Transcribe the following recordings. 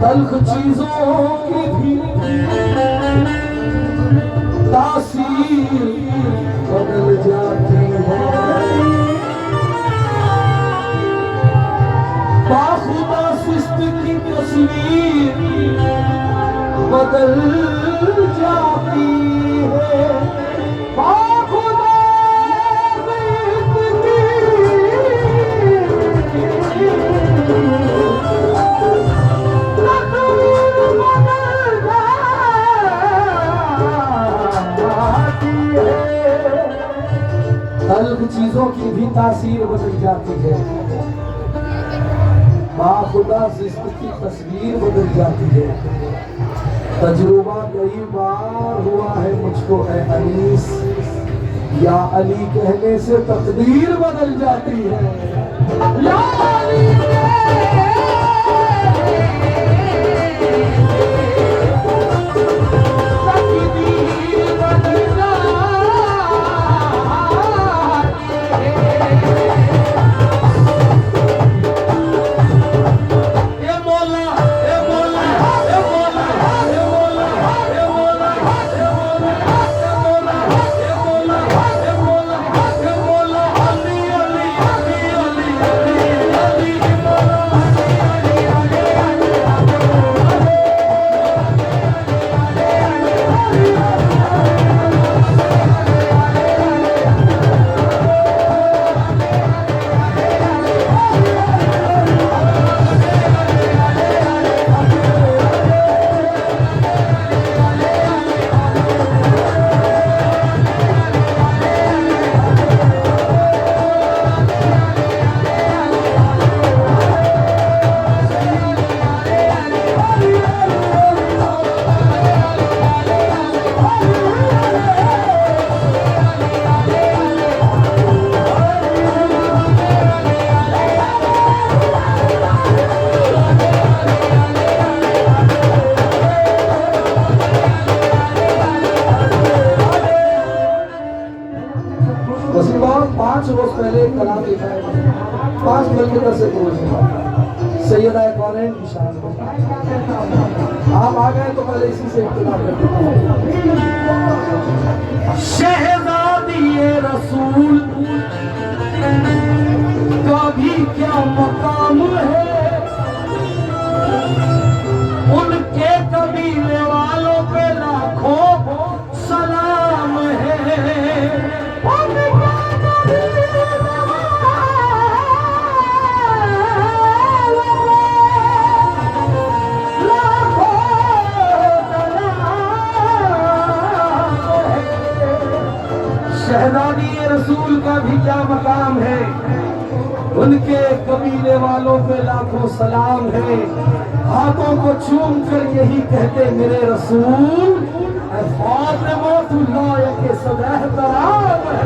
तल्ख चीजों की भी तासीर बदल जाती है, बाखुदा सुस्त की तस्वीर बदल जाती है, बाखुदा सुस्त की तल्ख चीजों की भी तासीर बदल जाती है, बाखुदा जिस्म की तस्वीर बदल जाती है। तजुर्बा कई बार हुआ है मुझको ए अनीस, या अली कहने से तकदीर बदल जाती है। या अली सैयदा कौनैन की शान को आप आ गए तो पहले इसी से इब्तिदा करते हैं। शहज़ादी रसूल का भी क्या मकाम है, उनके कबीले वालों पे लाखों सलाम है। शहज़ादी रसूल का भी क्या मकाम है, उनके कबीले वालों पे लाखों सलाम है। हाथों को चूम कर यही कहते मेरे रसूल, फातिमा के सदैह तराम है।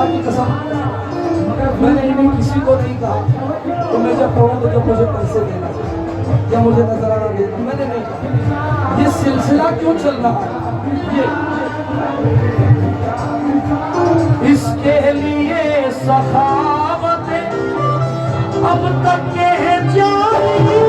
खुदा की कसम मैंने इन्हें किसी को नहीं कहा तो मैं जब कहूँ तो जब मुझे पैसे देना या मुझे नजराना देना, मैंने नहीं कहा। ये सिलसिला क्यों चल रहा है? ये इसके लिए सखावतें अब तक के हैं जारी।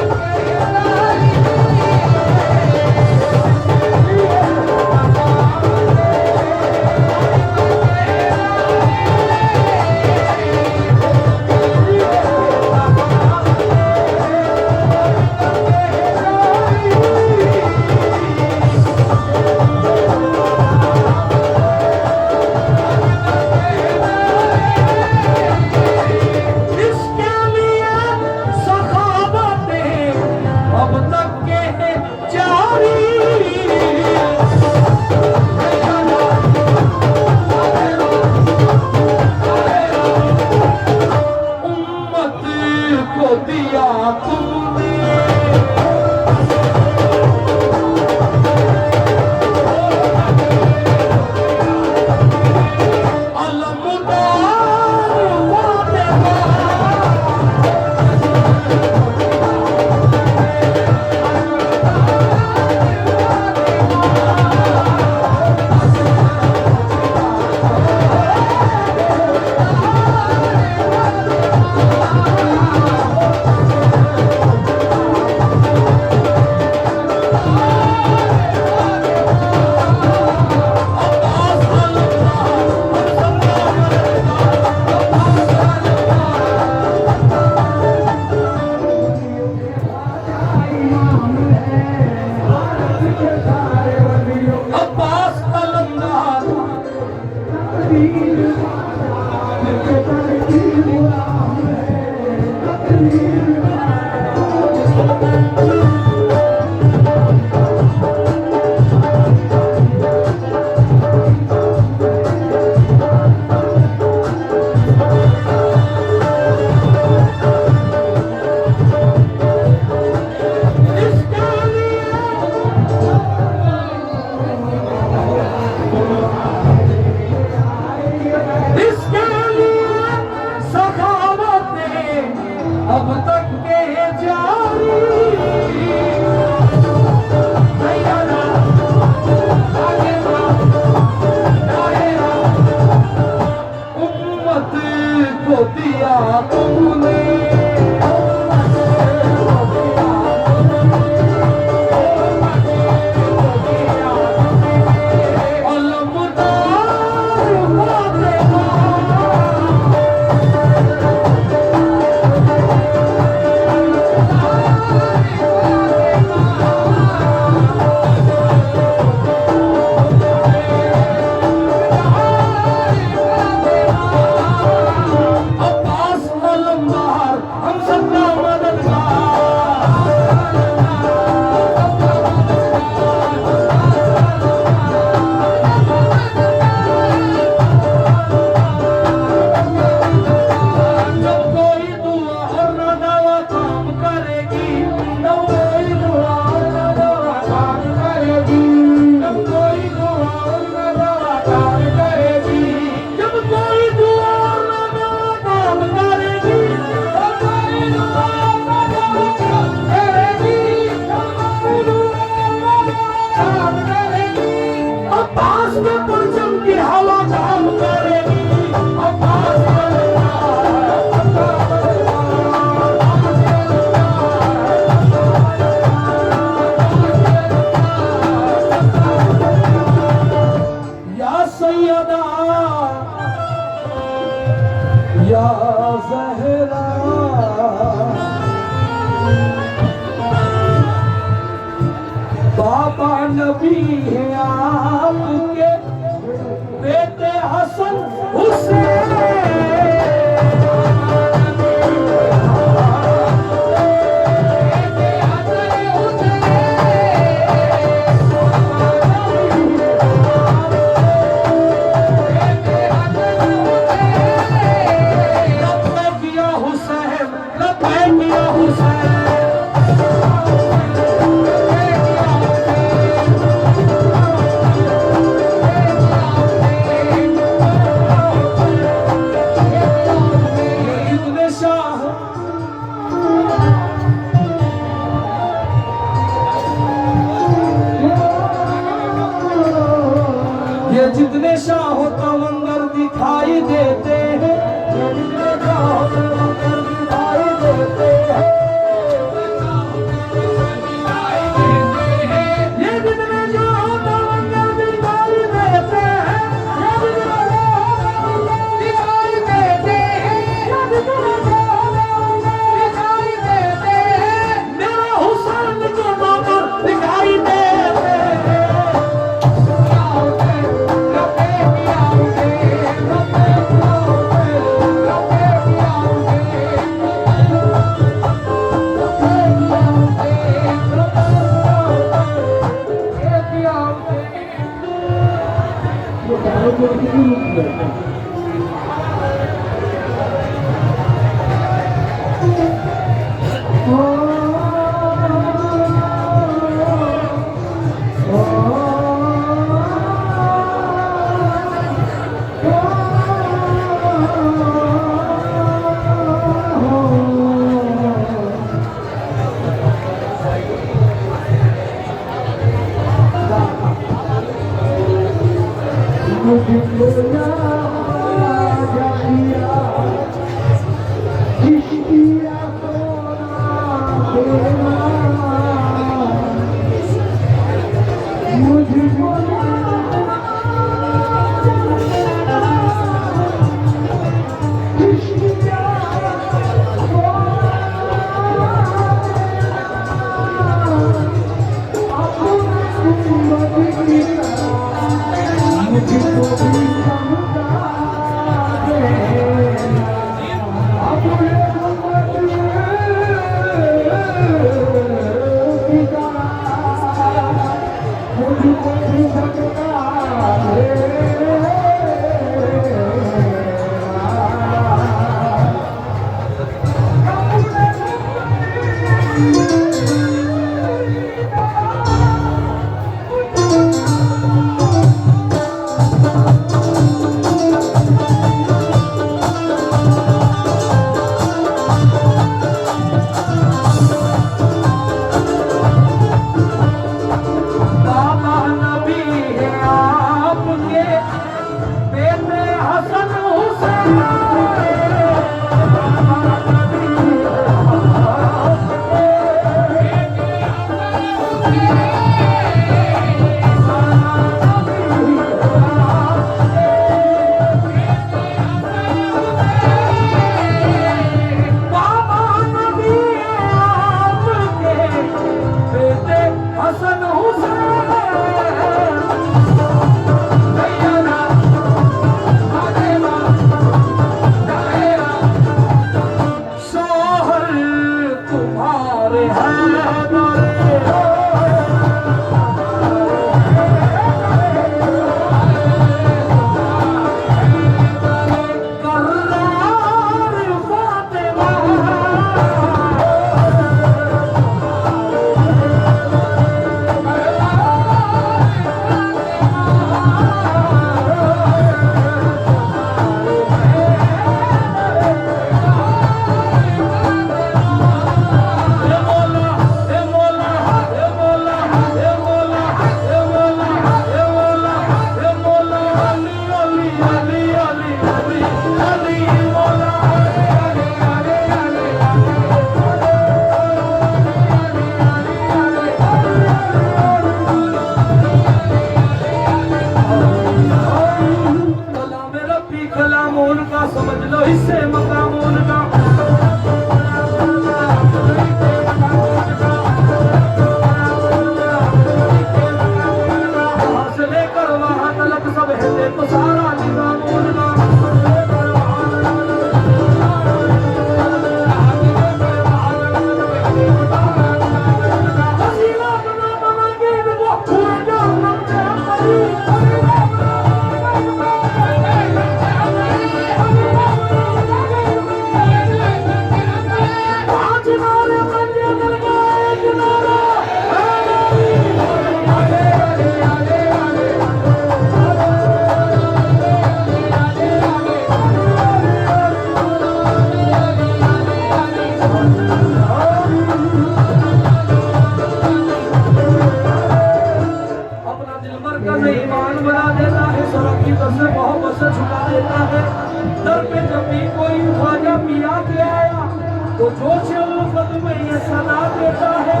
तो जोश उल्फत में ये सदा देता है,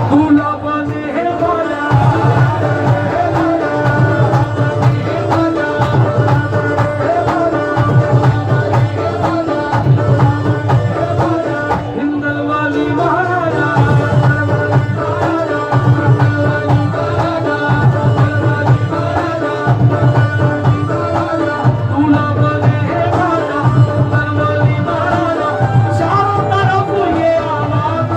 दूल्हा बने है वाला हिंदल वाली महाराजा दूल्हा बने है वाला हिंदल वाली महाराजा चारों तरफ ये आवाज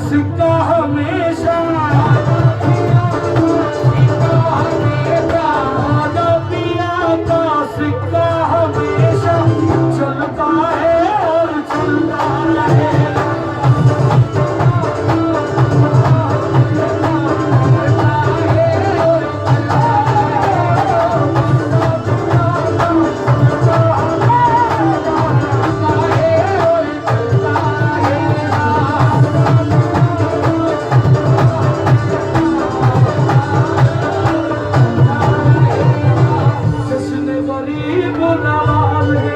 सिक्का हमेशा राजा पिया का सिक्का हमेशा चलता है और चलता रहेगा। जिसने गरीब नवाजे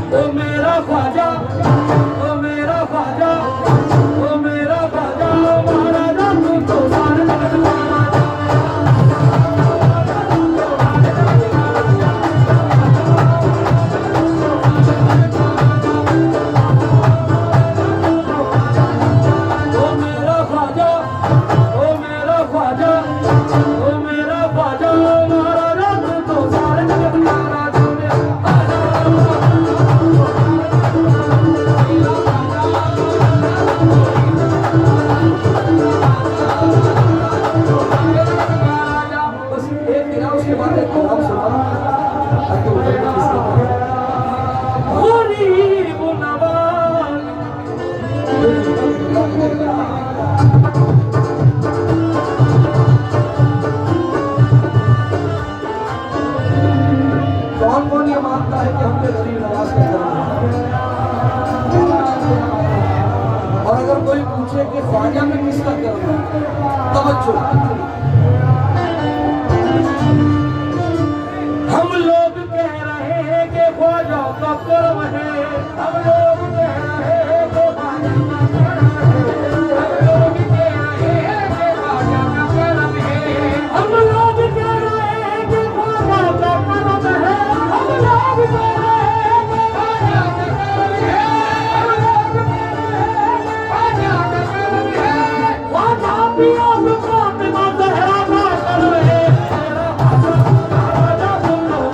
ओ मेरा ख्वाजा, ओ मेरा ख्वाजा, ओ मेरा ख्वाजा, महाराजा तू तो सारे जगत का राजा। ओ मेरा ख्वाजा, ओ मेरा ख्वाजा, ओ मेरा ख्वाजा, महाराजा तू तो सारे जगत का राजा। बस एक गिरा, उसके बाद एक कलाम सुना ताकि उधर में किसकी गरीब नवाज। कौन कौन ये मानता है कि हमने गरीब नवाज का कर्म है? और अगर कोई पूछे कि ख्वाजा में किसका कर्म है, तवज्जो, हम लोग कह रहे हैं कि ख्वाजा का कर्म है। हम लोग कह रहे हैं कि ख्वाजा का कर्म है। हम लोग कह रहे हैं कि ख्वाजा का कर्म है। हम लोग कह रहे हैं कि ख्वाजा का कर्म है। हम लोग कह रहे हैं कि ख्वाजा का कर्म है। हम लोग कह रहे हैं कि ख्वाजा का कर्म है। ख्वाजा पिया में फातिमा ज़हरा का कर्म है। मेरा ख्वाजा, महाराजा तुम लोग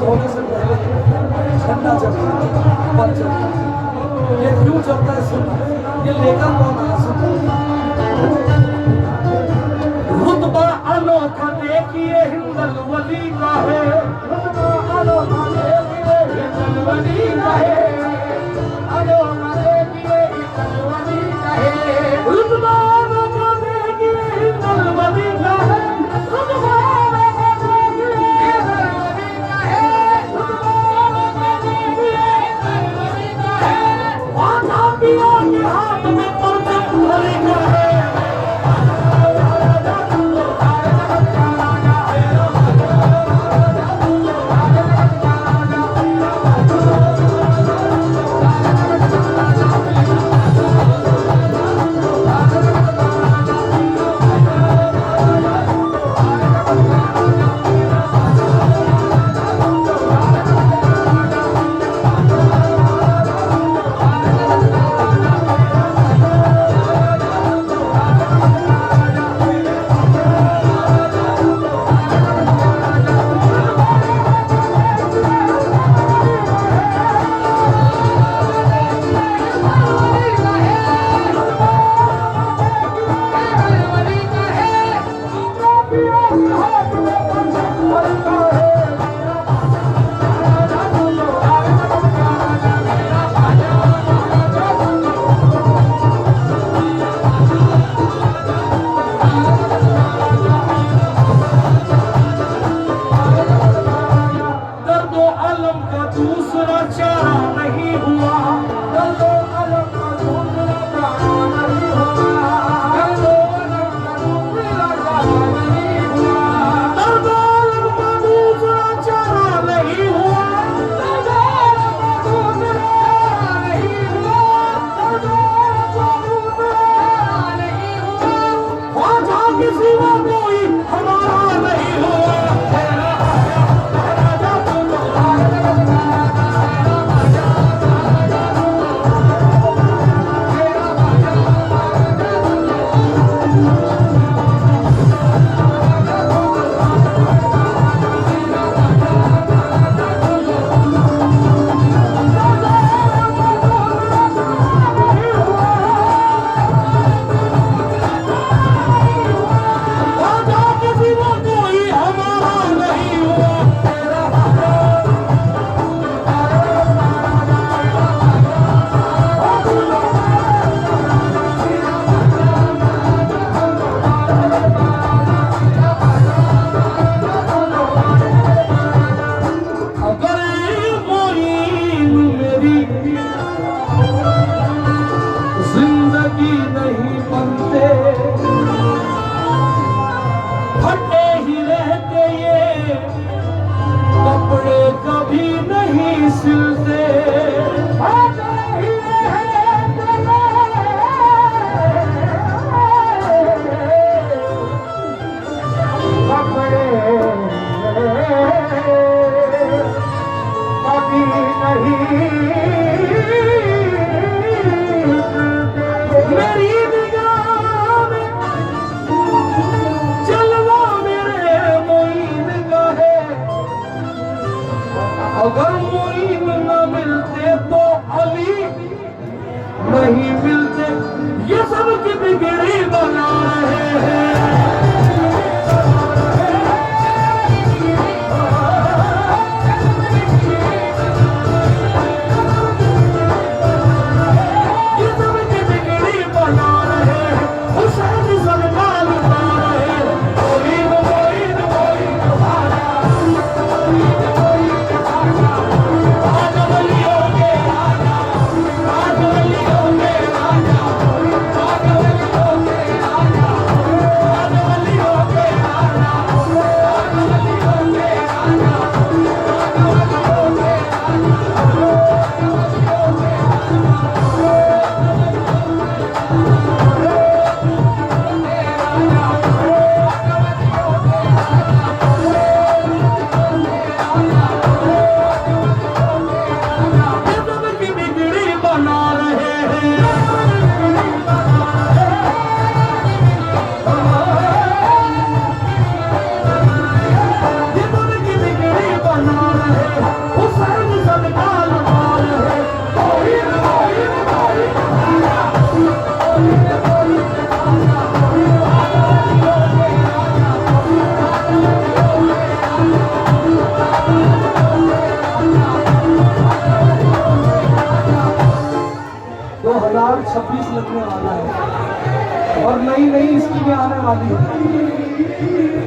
होने से पहले झंडा चलता है, पल चलता है। ये क्यों चलता है सुन, ये लेकर कौन आया सुन। रुतबा अनोखा देखिए हिंदल वली का है। रुतबा अनोखा देखिए हिंदल वली का है। अनोखा देखिए हिंदल वली का है। रुतबा अनोखा देखिए हिंदल वली का है। रुतबा के हाथ में परचम भरे का है। आलम का दूसरा चारा नहीं हुआ, दर्दो आलम का दूसरा चारा नहीं हुआ, दर्दो आलम का दूसरा चारा नहीं हुआ, दर्दो आलम का दूसरा चारा नहीं हुआ, दर्दो आलम का दूसरा चारा नहीं हुआ, दर्दो आलम का दूसरा चारा नहीं हुआ, ख्वाजा के सिवा कोई हमारा नहीं हुआ। जिंदगी नहीं बनते, फटे ही रहते ये कपड़े कभी नहीं सिलते, फटे ही रहते कपड़े कभी नहीं। मेरी निगाह में जलवा मेरे मोइन का है, अगर मोइन न मिलते तो अली नहीं मिलते, ये सब की बिगड़ी बना रहे हैं। लगने वाला है और नई नई स्कीमें आने वाली है।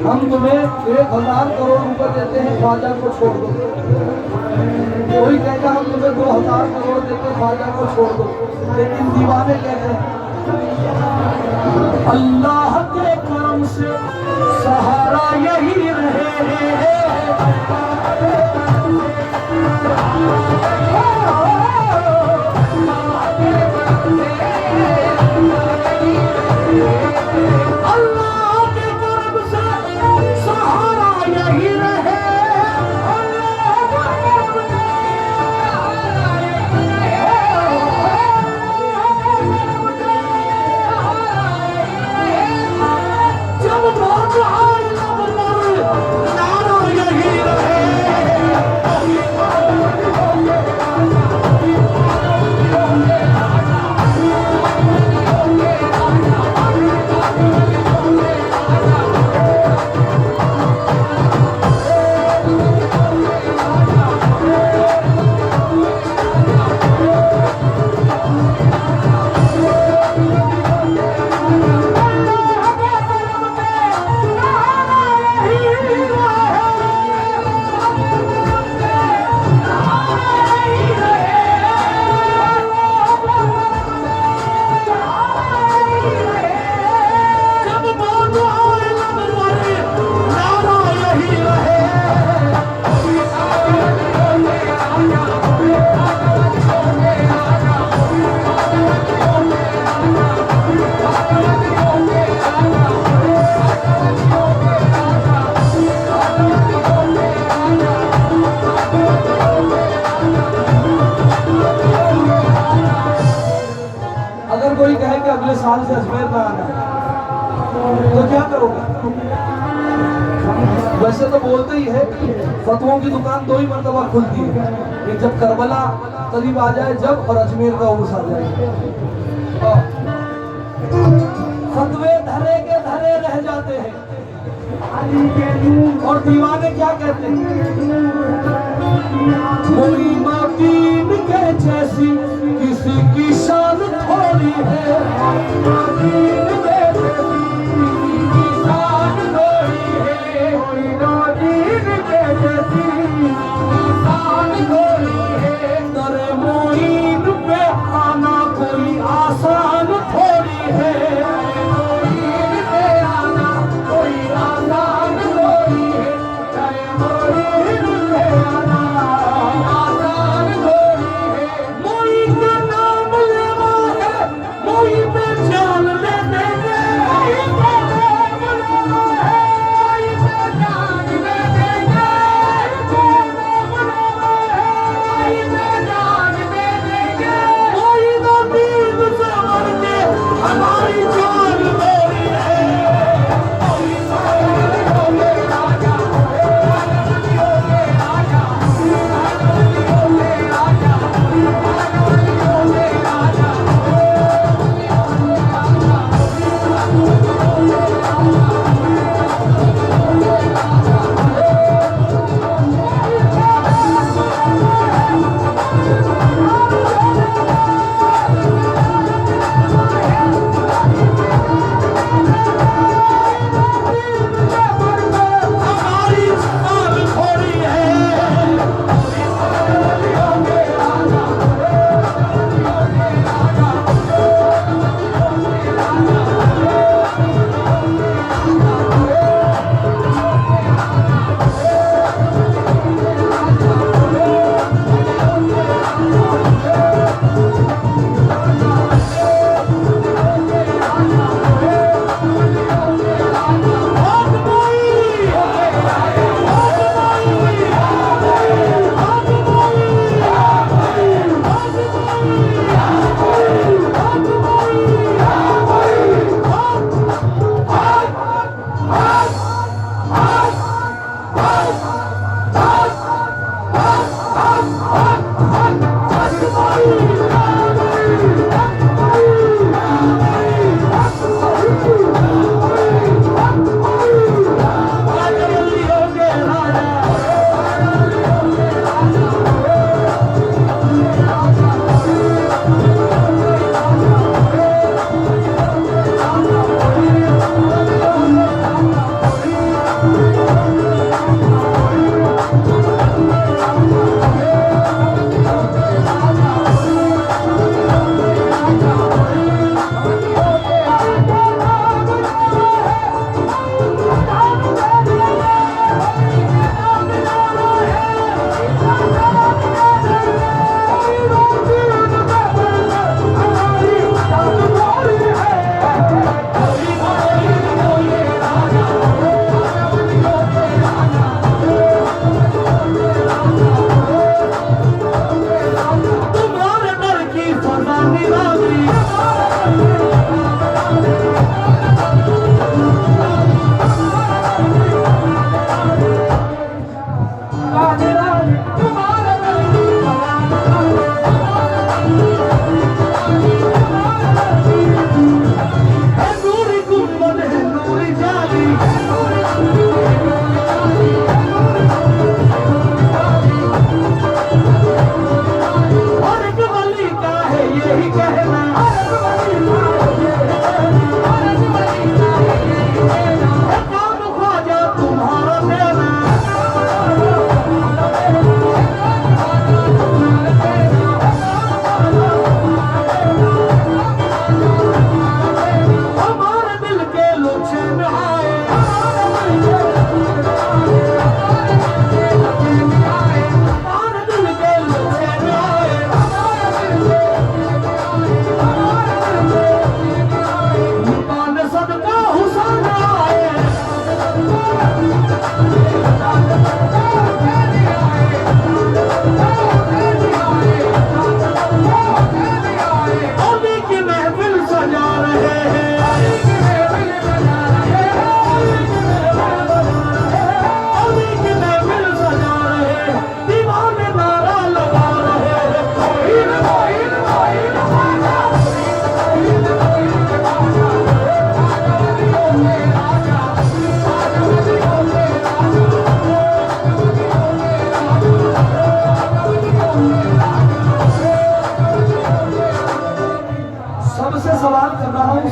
हम तुम्हें 1000 करोड़ रुपए देते हैं, ख्वाजा को छोड़ दो। कोई कहेगा हम तुम्हें 2000 करोड़ देते हैं, ख्वाजा को छोड़ दो। लेकिन दीवाने कहते हैं अल्लाह के करम से सहारा यही रहे। नारा यही रहे। साल से अजमेर में आना है, तो क्या करोगे? वैसे तो बोलते ही है फतवों की दुकान 2 ही मरतबा खुलती है, कि जब करबला करीब आ जाए जब, और अजमेर का उर्स आ जाए। फतवे धरे के धरे रह जाते हैं, और दीवाने क्या कहते हैं? मोइनुद्दीन के जैसी किसी की शान थोड़ी है, मोइनुद्दीन के जैसी किसी की शान थोड़ी है, मोइनुद्दीन के जैसी शान थोड़ी है। दरे मोइन पे आना कोई आसान थोड़ी है, मोइन पे आना कोई आसान थोड़ी है, मोइन पे आना आसान थोड़ी है। मोइन के नाम लेना है, मोइन पे जान लेने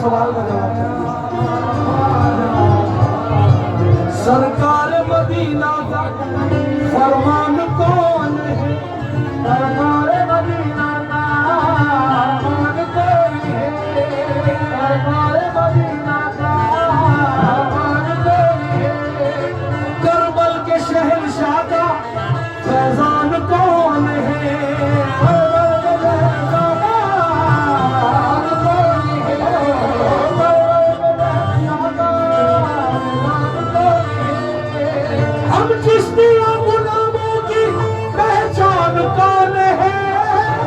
सवाल का जवाब चाहिए। सरकार मदीना का फरमान कौन है? सरकार मदीना का फरमान कौन है? सरकार मदीना का फरमान कौन है? करबल के शहंशाह का फैजान कौन है? हम चिश्तिया गुलामों की पहचान कौन है?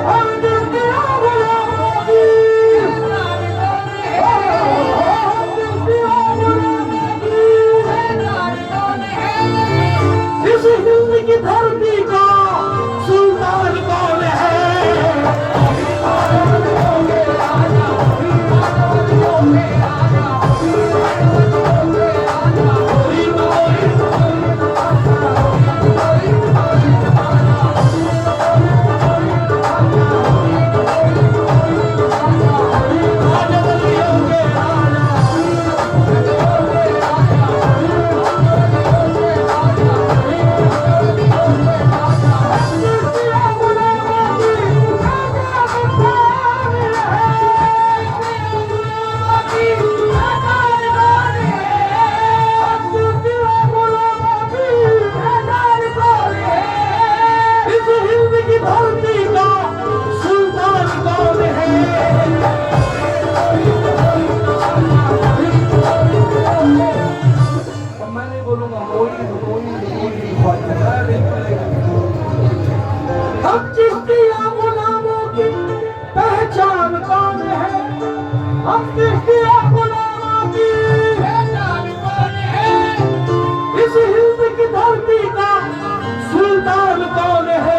हम चिश्तिया गुलामों की पहचान कौन है? इस हिंद की धरती का सुल्तान कौन है? हम चिश्तिया गुलामों की पहचान कौन है? हम चिश्तिया गुलामों की पहचान कौन है? इस हिंद की धरती का सुल्तान कौन है?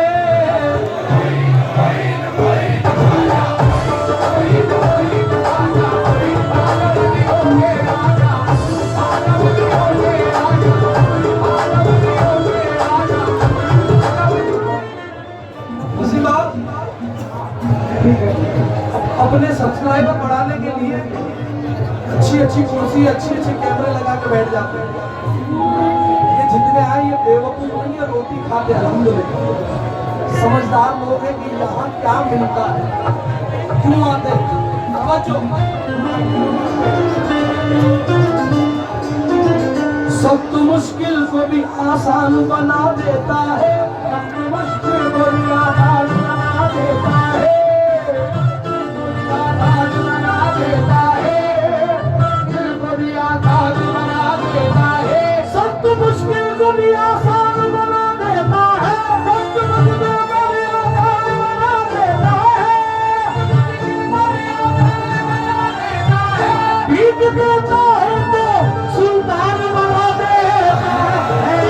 अपने सब्सक्राइबर बढ़ाने के लिए अच्छी कुर्सी अच्छे कैमरे लगा के बैठ जाते हैं। ये जितने आए ये बेवकूफ नहीं है, रोटी खाते अल्हम्दुलिल्लाह। समझदार लोग हैं कि यहाँ क्या मिलता है, क्यों आते हैं। सख्त मुश्किल को भी आसान बना देता है, सख्त मुश्किल को भी आसान बना देता है, सख्त मुश्किल को भी आसान बना देता है, सख्त मुश्किल को भी आसान बना देता है, भीख देता है तो सुल्तान बना देता है।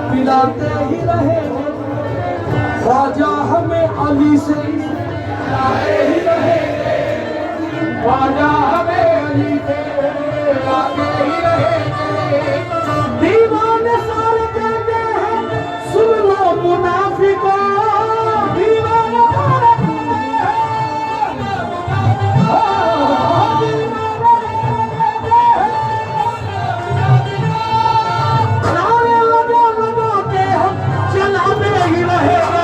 पिलाते ही रहे ख्वाजा हमें अली से मिलाते ही रहे, ख्वाजा हमें अली से मिलाते ही रहे। दीवाने सारे कहते हैं सुन लो मुनाफिकों, दीवाने सारे कहते हैं नारे लगा लगा के हम चलाते ही रहे।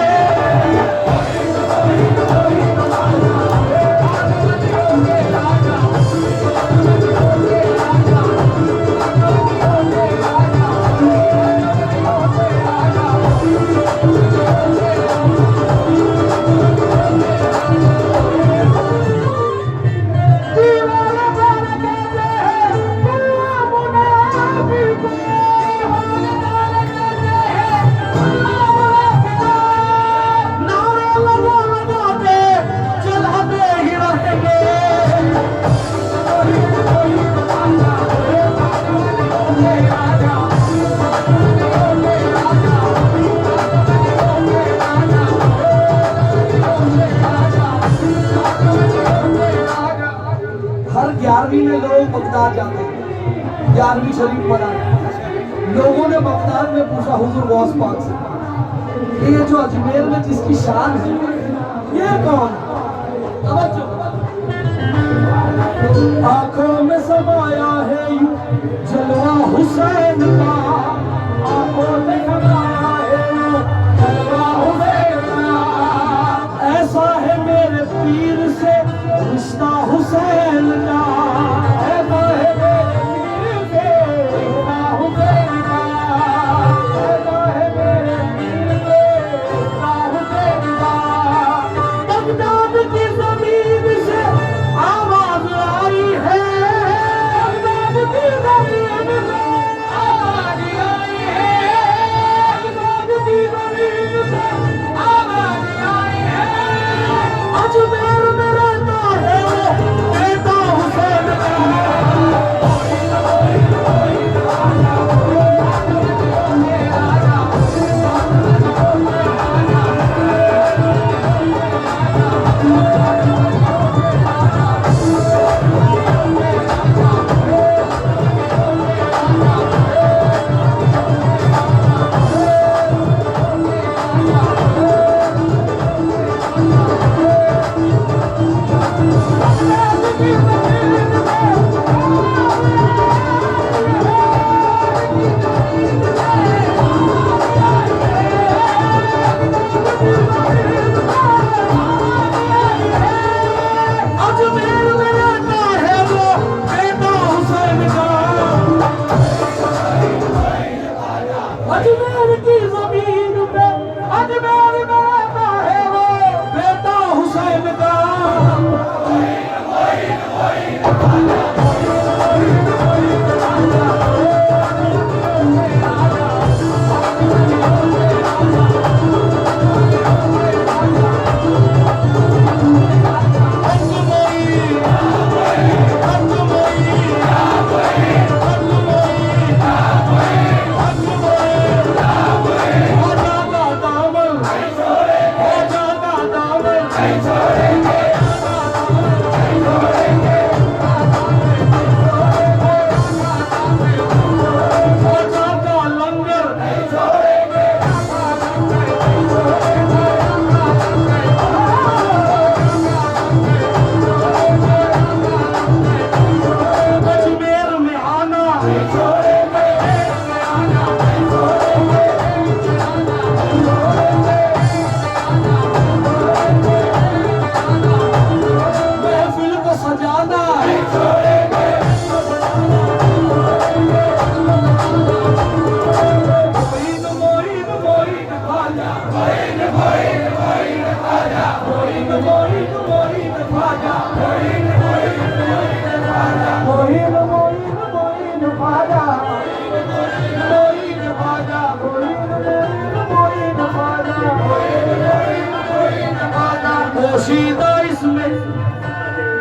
नबी शरीफ पर आए। लोगों ने बगदाद में पूछा हुजूर गौस पाक से, ये जो अजमेर में जिसकी शान है ये कौन है? आंखों में समाया है यूं जलवा हुसैन का, आंखों में समाया है यूं जलवा हुसैन का, ऐसा है मेरे पीर से रिश्ता हुसैन का, ऐसा है मेरे पीर से रिश्ता हुसैन का, ऐसा है मेरे पीर से रिश्ता हुसैन का। बगदाद की जमीन से आवाज आई है, बगदाद की जमीन से आवाज आई है, बगदाद की जमीन से आवाज आई है। अजमेर में रहता है वो बेटा हुसैन का। अजमेर की जमीन पे अजमेर में रहता है वो बेटा हुसैन का।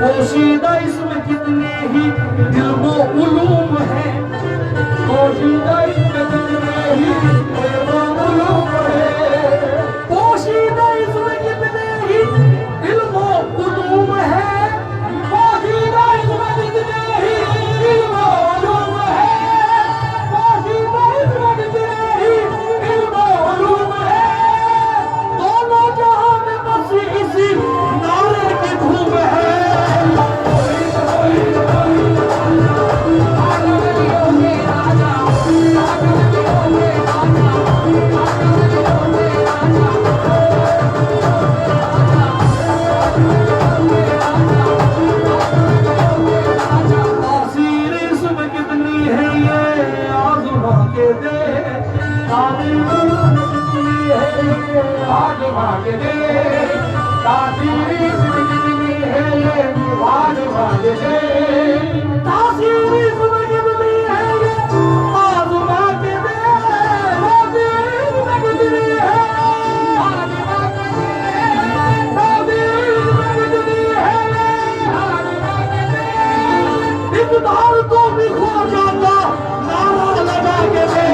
पोशीदा इसमें कितने ही इल्मो उलूम है, पोशीदा इसमें कितने ही इल्मो उलूम है, पोशीदा इसमें कितने ही इल्मो उलूम है, पोशीदा इसमें कितने ही इल्मो उलूम है, पोशीदा इसमें कितने ही इल्मो उलूम है। दोनों जहां में बस इसी नारे की धूम है। तो भी खो जाता नारा लगा के दे।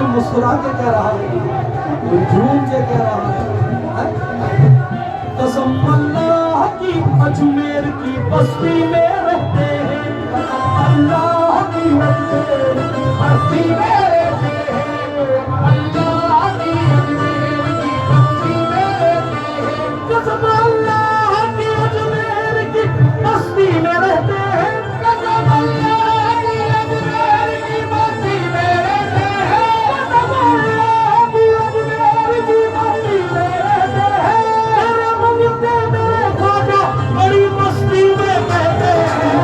कोई मुस्कुरा के कह रहा है, कोई झूम के कह रहा है। कसम अल्लाह की अजमेर की बस्ती में रहते हैं, अल्लाह की अजमेर की बस्ती में रहते हैं, अल्लाह की अजमेर की बस्ती में रहते हैं। कसम अल्लाह की अजमेर की बस्ती में रहते हैं, कसम अल्लाह की अजमेर की बस्ती में रहते हैं, कसम अल्लाह की अजमेर की बस्ती में रहते हैं। मेरे मंगते मेरे ख्वाजा बड़ी मस्ती में कहते हैं।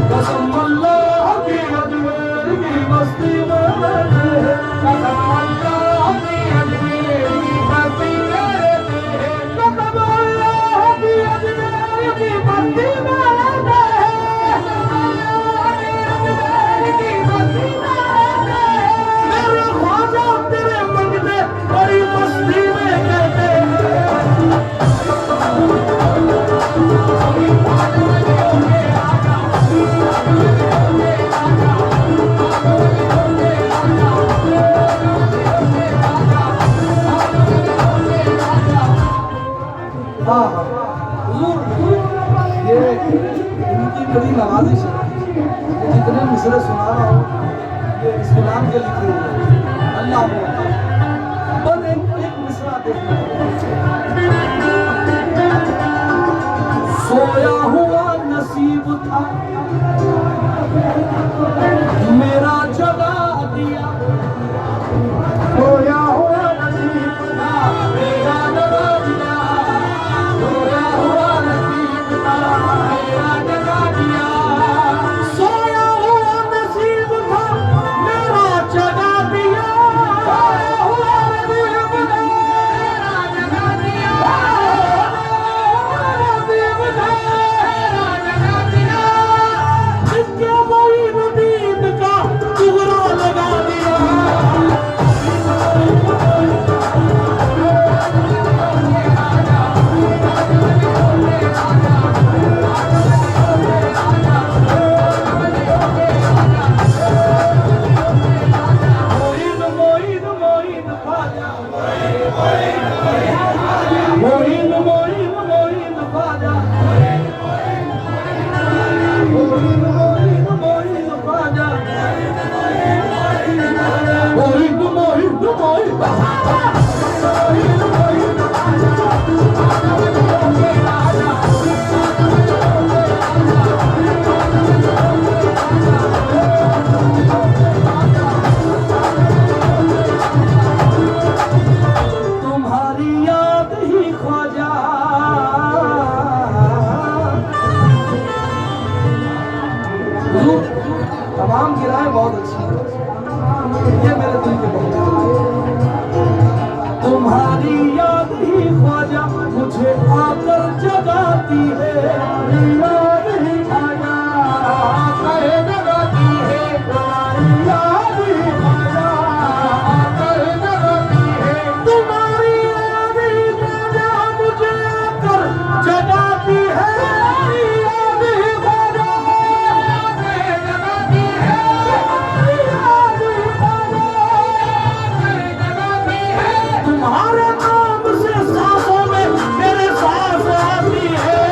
कसम अल्लाह की अजमेर की बस्ती में रहते हैं, कसम अल्लाह की अजमेर की बस्ती में रहते हैं, कसम अल्लाह की अजमेर की बस्ती में रहते हैं, कसम अल्लाह की अजमेर की बस्ती में रहते हैं। मेरे ख्वाजा तेरे मंगते बड़ी मस्ती में कहते हैं। हाँ हुजूर, ये इनकी बड़ी नवाजिश है। ये जितने मिसरे सुना रहा हूँ ये इसके नाम के लिखे हुए हैं। अल्लाह बस एक मिसरा देखना। सोया हुआ नसीब था मेरा जगा दिया, सोया हुआ नसीब था मेरा जगा दिया, सोया हुआ नसीब था मेरा जगा दिया, सोया हुआ नसीब था मेरा जगा दिया, सोया हुआ नसीब था मेरा जगा दिया, नसीब था मेरा जगा दिया, जिसके मोइनुद्दीन का चुगला लगा दिया। मोइन मोइन मोइन ख्वाजा, मोइन मोइन मोइन ख्वाजा, मोइन मोइन मोइन ख्वाजा, मोइन मोइन मोइन तुम्हारी याद ही ख्वाजा, तमाम गिराएं बहुत अच्छी हैं, ये मेरे दिल के बहुत तुम्हारी याद ही ख्वाजा मुझे आकर जगाती है, याद ही ख्वाजा आकर जगाती है, तुम्हारी याद ही ख्वाजा आकर जगाती है, तुम्हारी याद ही ख्वाजा मुझे आकर जगाती है, याद ही ख्वाजा आकर जगाती है, तुम्हारी याद ही ख्वाजा आकर जगाती है, तुम्हारे नाम से सांसों में मेरे सांस आती है।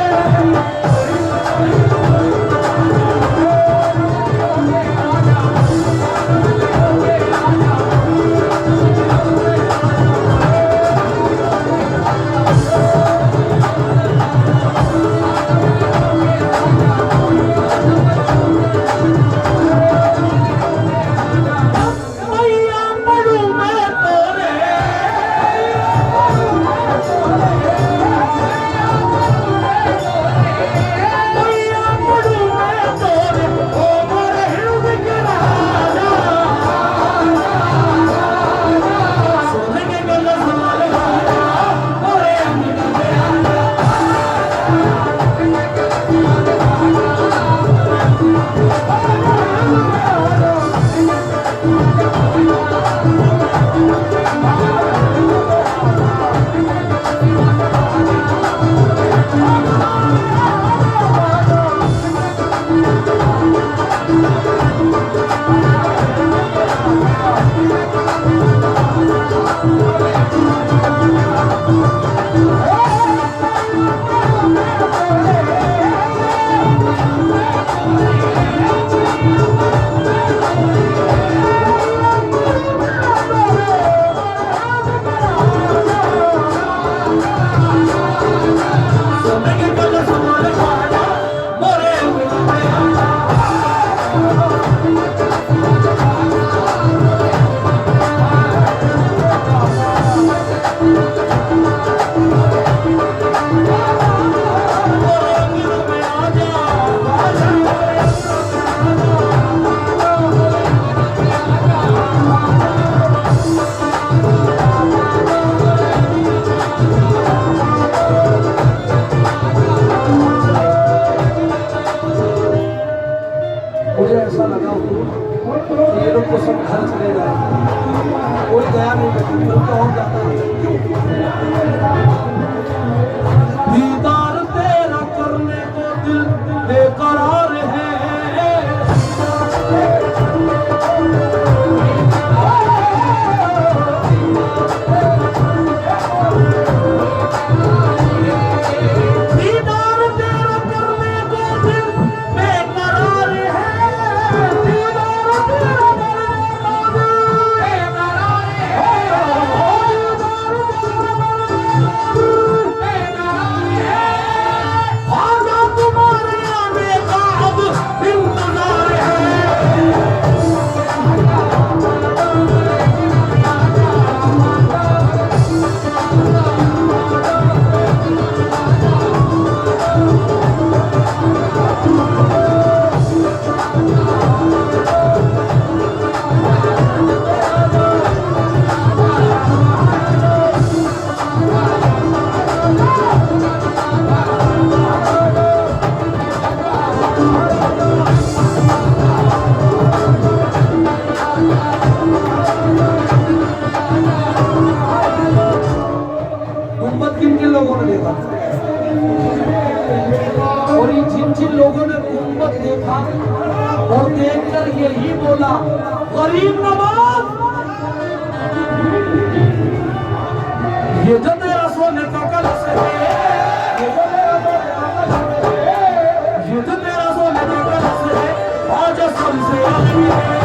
तो हो जाता है। दीदार तेरा करने को दिल बेकरार है। दीदार तेरा करने को दिल बेकरार है। दीदार तेरा करने को दिल बेकरार है। दीदार तेरा करने को दिल बेकरार है। ख्वाजा तुम्हारे आने का अब इंतजार है। गुंबद किन किन लोगों ने देखा? और ये जिन जिन लोगों ने गुंबद देखा और देखकर यही बोला गरीब नवाज, ये जो तेरा सोने का कलश है, ये जो तेरा सोने का कलश है, ये जो तेरा सोने का कलश है, आज सबसे आगे है।